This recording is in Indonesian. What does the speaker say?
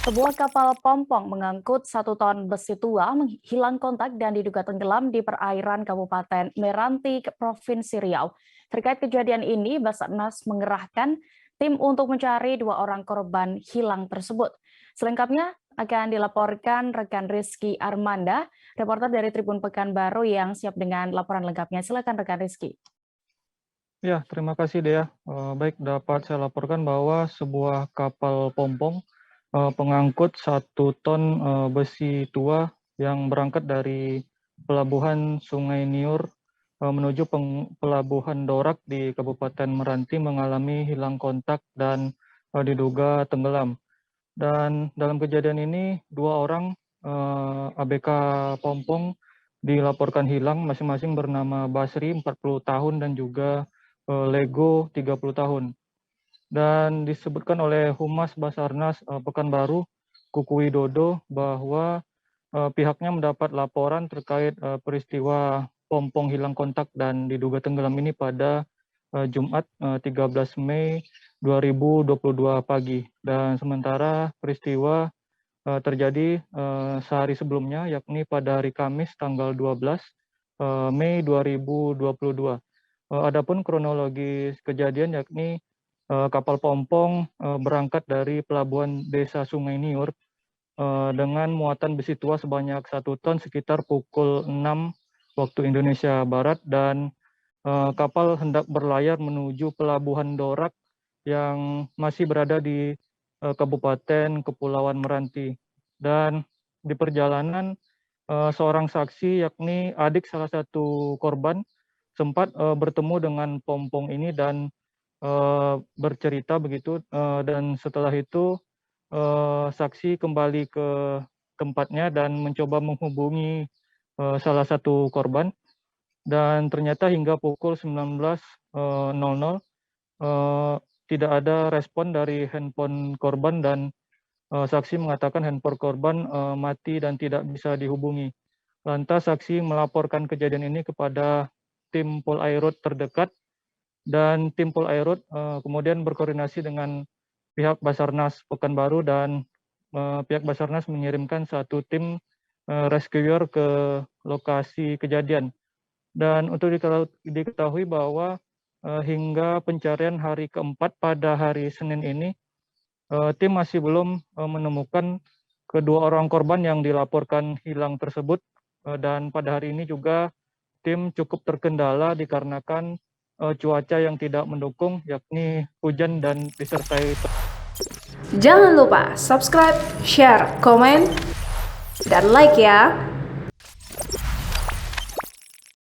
Sebuah kapal pompong mengangkut 1 ton besi tua hilang kontak dan diduga tenggelam di perairan Kabupaten Meranti, Provinsi Riau. Terkait kejadian ini, Basarnas mengerahkan tim untuk mencari 2 orang korban hilang tersebut. Selengkapnya akan dilaporkan rekan Rizky Armanda, reporter dari Tribun Pekanbaru yang siap dengan laporan lengkapnya. Silakan rekan Rizky. Ya, terima kasih Dea. Baik, dapat saya laporkan bahwa sebuah kapal pompong pengangkut 1 ton besi tua yang berangkat dari pelabuhan Sungai Niur menuju pelabuhan Dorak di Kabupaten Meranti mengalami hilang kontak dan diduga tenggelam. Dan dalam kejadian ini 2 orang ABK pompong dilaporkan hilang, masing-masing bernama Basri 40 tahun dan juga Lego 30 tahun. Dan disebutkan oleh Humas Basarnas Pekanbaru, Kuku Widodo, bahwa pihaknya mendapat laporan terkait peristiwa pompong hilang kontak dan diduga tenggelam ini pada Jumat 13 Mei 2022 pagi. Dan sementara peristiwa terjadi sehari sebelumnya, yakni pada hari Kamis tanggal 12 Mei 2022. Adapun kronologis kejadian yakni kapal pompong berangkat dari pelabuhan Desa Sungai Niur dengan muatan besi tua sebanyak 1 ton sekitar pukul 6 waktu Indonesia Barat, dan kapal hendak berlayar menuju pelabuhan Dorak yang masih berada di Kabupaten Kepulauan Meranti. Dan di perjalanan seorang saksi yakni adik salah satu korban sempat bertemu dengan pompong ini dan bercerita begitu, dan setelah itu saksi kembali ke tempatnya dan mencoba menghubungi salah satu korban, dan ternyata hingga pukul 19.00 tidak ada respon dari handphone korban, dan saksi mengatakan handphone korban mati dan tidak bisa dihubungi. Lantas saksi melaporkan kejadian ini kepada tim Polairut terdekat, dan tim Polairut kemudian berkoordinasi dengan pihak Basarnas Pekanbaru, dan pihak Basarnas mengirimkan 1 tim rescuer ke lokasi kejadian. Dan untuk diketahui bahwa hingga pencarian hari keempat pada hari Senin ini, tim masih belum menemukan kedua orang korban yang dilaporkan hilang tersebut. Dan pada hari ini juga tim cukup terkendala dikarenakan cuaca yang tidak mendukung, yakni hujan dan disertai. Jangan lupa subscribe, share, komen, dan like ya.